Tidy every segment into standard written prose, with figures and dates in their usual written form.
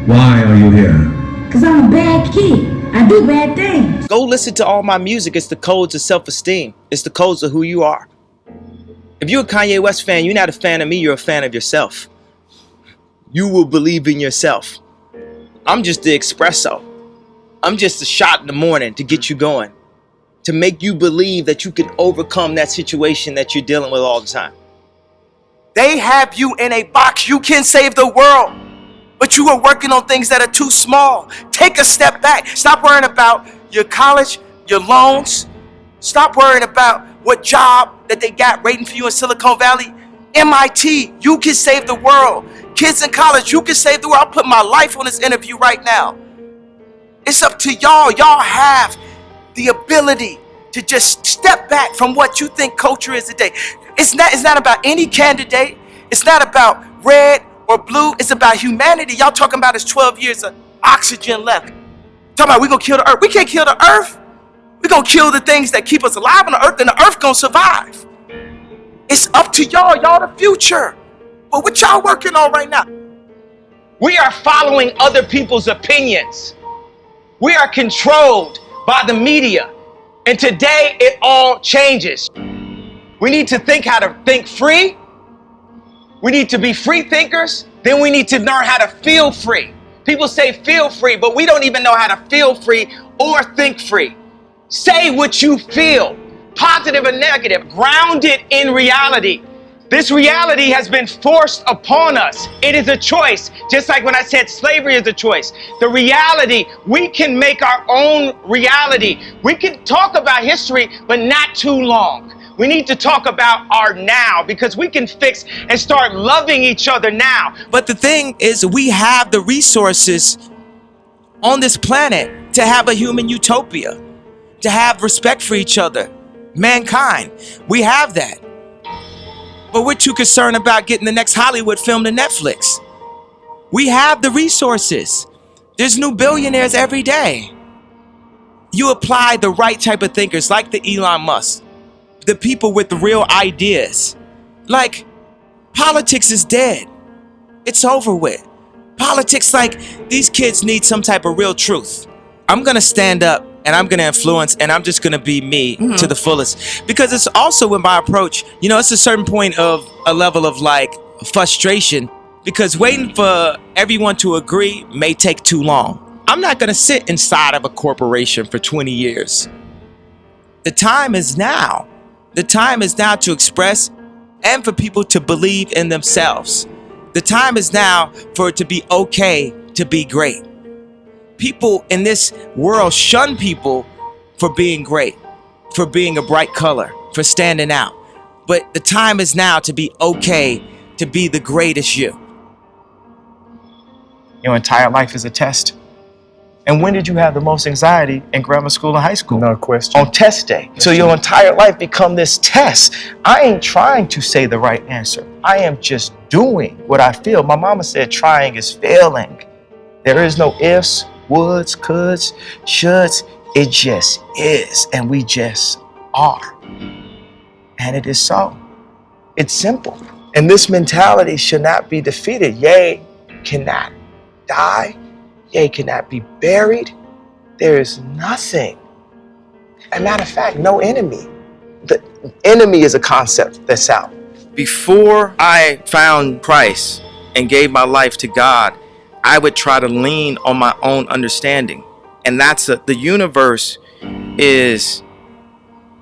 Why are you here? Cause I'm a bad kid. I do bad things. Go listen to all my music. It's the codes of self-esteem. It's the codes of who you are. If you're a Kanye West fan, you're not a fan of me, you're a fan of yourself. You will believe in yourself. I'm just the espresso. I'm just a shot in the morning to get you going, to make you believe that you can overcome that situation that you're dealing with all the time. They have you in a box. You can save the world, but you are working on things that are too small. Take a step back. Stop worrying about your college, your loans. Stop worrying about what job that they got waiting for you in Silicon Valley. MIT, you can save the world. Kids in college, you can save the world. I'll put my life on this interview right now. It's up to y'all. Y'all have the ability to just step back from what you think culture is today. It's not about any candidate. It's not about red or blue. It's about humanity. Y'all talking about it's 12 years of oxygen left. Talking about we gonna kill the earth. We can't kill the earth. We gonna kill the things that keep us alive on the earth, and the earth gonna survive. It's up to y'all. Y'all the future. But what y'all working on right now? We are following other people's opinions. We are controlled by the media. And today it all changes. We need to think how to think free. We need to be free thinkers. Then we need to learn how to feel free. People say feel free, but we don't even know how to feel free or think free. Say what you feel, positive or negative, grounded in reality. This reality has been forced upon us. It is a choice. Just like when I said slavery is a choice. The reality, we can make our own reality. We can talk about history, but not too long. We need to talk about our now, because we can fix and start loving each other now. But the thing is, we have the resources on this planet to have a human utopia, to have respect for each other, mankind. We have that. But we're too concerned about getting the next Hollywood film to Netflix. We have the resources. There's new billionaires every day. You apply the right type of thinkers, like the Elon Musk, the people with the real ideas. Like, politics is dead. It's over with. Politics, like, these kids need some type of real truth. I'm gonna stand up and I'm gonna influence, and I'm just gonna be me to the fullest. Because it's also with my approach, you know, it's a certain point of a level of like frustration, because waiting for everyone to agree may take too long. I'm not gonna sit inside of a corporation for 20 years. The time is now. The time is now to express and for people to believe in themselves. The time is now for it to be okay to be great. People in this world shun people for being great, for being a bright color, for standing out. But the time is now to be okay to be the greatest you. Your entire life is a test. And when did you have the most anxiety in grammar school and high school? No question. On test day. So your entire life become this test. I ain't trying to say the right answer. I am just doing what I feel. My mama said trying is failing. There is no ifs, woulds, coulds, shoulds. It just is, and we just are. And it is so. It's simple. And this mentality should not be defeated. Yea, cannot die. Yea, cannot be buried. There is nothing. As a matter of fact, no enemy. The enemy is a concept that's out. Before I found Christ and gave my life to God, I would try to lean on my own understanding. And that's the universe is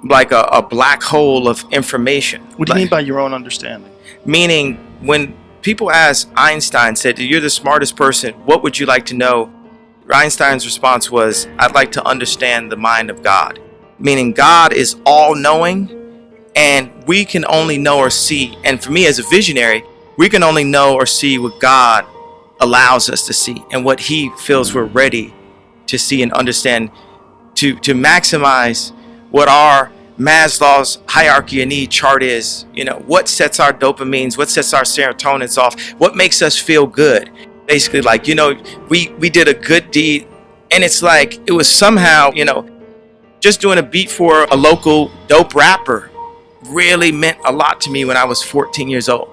like a black hole of information. What do you mean by your own understanding? Meaning, when people asked Einstein, said, you're the smartest person, what would you like to know? Einstein's response was, I'd like to understand the mind of God. Meaning God is all-knowing, and we can only know or see, and for me as a visionary, we can only know or see what God allows us to see and what he feels we're ready to see and understand, to maximize what our Maslow's hierarchy of need chart is. You know, what sets our dopamines, what sets our serotonins off, what makes us feel good. Basically, like, you know, we did a good deed, and it's like it was somehow, you know, just doing a beat for a local dope rapper really meant a lot to me when I was 14 years old.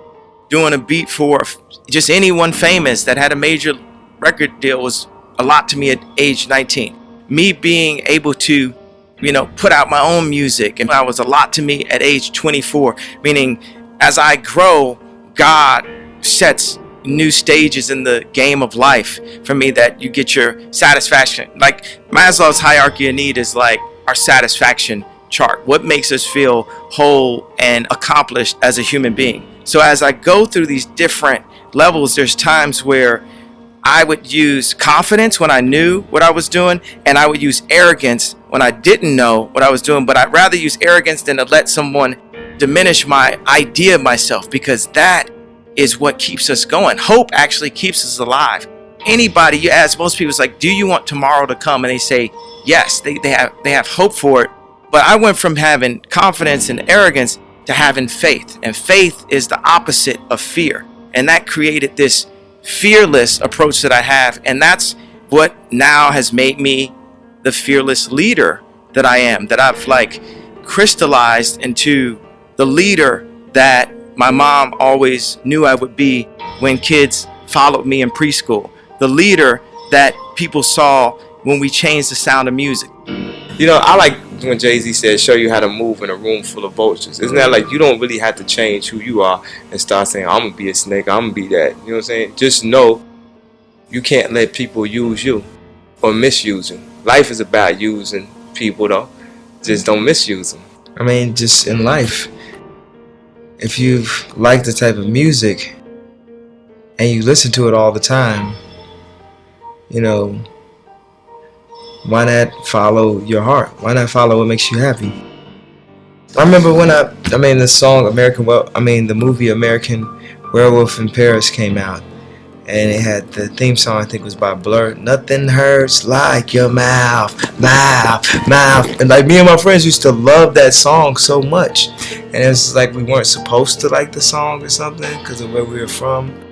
Doing a beat for just anyone famous that had a major record deal was a lot to me at age 19. Me being able to, put out my own music, and that was a lot to me at age 24. Meaning, as I grow, God sets new stages in the game of life for me that you get your satisfaction. Like Maslow's hierarchy of need is like our satisfaction chart. What makes us feel whole and accomplished as a human being? So as I go through these different levels, there's times where I would use confidence when I knew what I was doing, and I would use arrogance when I didn't know what I was doing. But I'd rather use arrogance than to let someone diminish my idea of myself, because that is what keeps us going. Hope actually keeps us alive. Anybody you ask, most people, it's like, do you want tomorrow to come? And they say yes. They have hope for it. But I went from having confidence and arrogance to having faith, and faith is the opposite of fear. And that created this fearless approach that I have, and that's what now has made me the fearless leader that I am, that I've like crystallized into the leader that my mom always knew I would be when kids followed me in preschool, the leader that people saw when we changed the sound of music. I like when Jay-Z said, show you how to move in a room full of vultures. Isn't that like you don't really have to change who you are and start saying, I'm going to be a snake, I'm going to be that. You know what I'm saying? Just know you can't let people use you or misuse you. Life is about using people, though. Just don't misuse them. I mean, just in life, if you like the type of music and you listen to it all the time, why not follow your heart? Why not follow what makes you happy? I remember when the song the movie American Werewolf in Paris came out, and it had the theme song, I think was by Blur. Nothing hurts like your mouth. And like me and my friends used to love that song so much. And it was like we weren't supposed to like the song or something because of where we were from.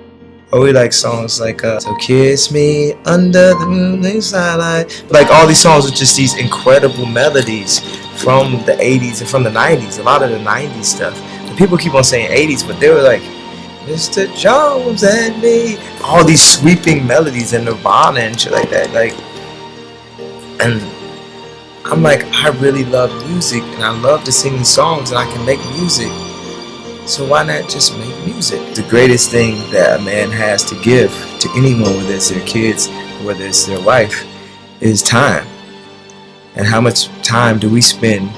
Or we like songs like So Kiss Me Under the Moonlit Starlight. Like all these songs are just these incredible melodies from the 80s and from the 90s. A lot of the 90s stuff. And people keep on saying 80s, but they were like Mr. Jones and me. All these sweeping melodies and Nirvana and shit like that. And I'm like, I really love music and I love to sing these songs and I can make music. So why not just make music? The greatest thing that a man has to give to anyone, whether it's their kids, whether it's their wife, is time. And how much time do we spend,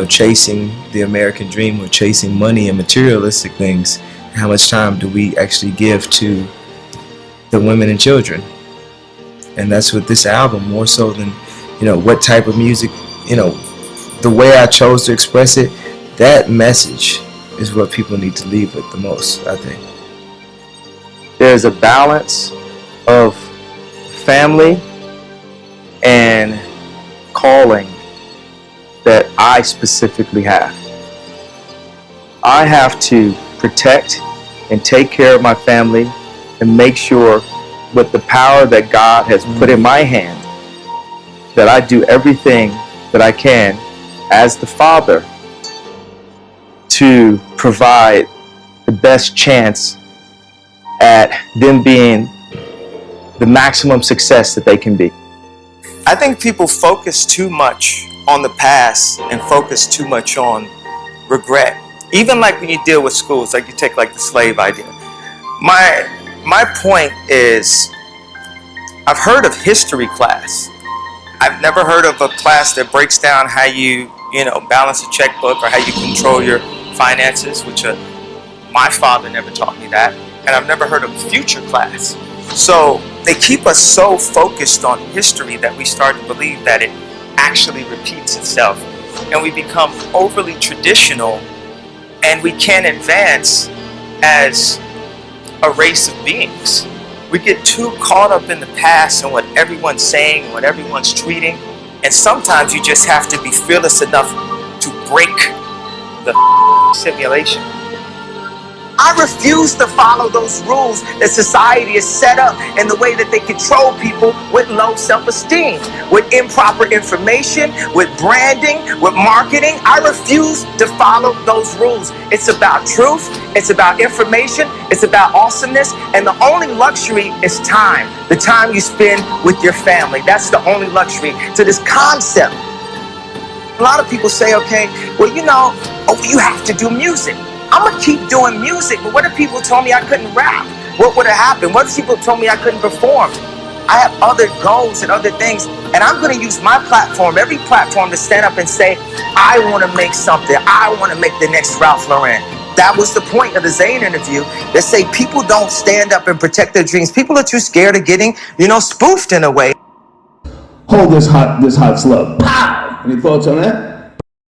chasing the American dream or chasing money and materialistic things? How much time do we actually give to the women and children? And that's what this album, more so than, what type of music, the way I chose to express it, that message is what people need to leave with the most, I think. There's a balance of family and calling that I specifically have. I have to protect and take care of my family and make sure with the power that God has put in my hand that I do everything that I can as the father to provide the best chance at them being the maximum success that they can be. I think people focus too much on the past and focus too much on regret. Even like when you deal with schools, like you take like the slave idea. My point is, I've heard of history class. I've never heard of a class that breaks down how you balance a checkbook or how you control your finances, which my father never taught me that. And I've never heard of future class. So they keep us so focused on history that we start to believe that it actually repeats itself. And we become overly traditional, and we can't advance as a race of beings. We get too caught up in the past and what everyone's saying, what everyone's tweeting. And sometimes you just have to be fearless enough to break the simulation. I refuse to follow those rules that society has set up in the way that they control people with low self-esteem, with improper information, with branding, with marketing. I refuse to follow those rules. It's about truth. It's about information. It's about awesomeness. And the only luxury is time. The time you spend with your family. That's the only luxury to this concept. A lot of people say, okay, well, you know, you have to do music. I'm gonna keep doing music, but what if people told me I couldn't rap? What would have happened? What if people told me I couldn't perform? I have other goals and other things, and I'm gonna use my platform, every platform, to stand up and say, I wanna make something. I wanna make the next Ralph Lauren. That was the point of the Zayn interview, that say people don't stand up and protect their dreams. People are too scared of getting, spoofed in a way. Hold this hot slug. Pow! Any thoughts on that?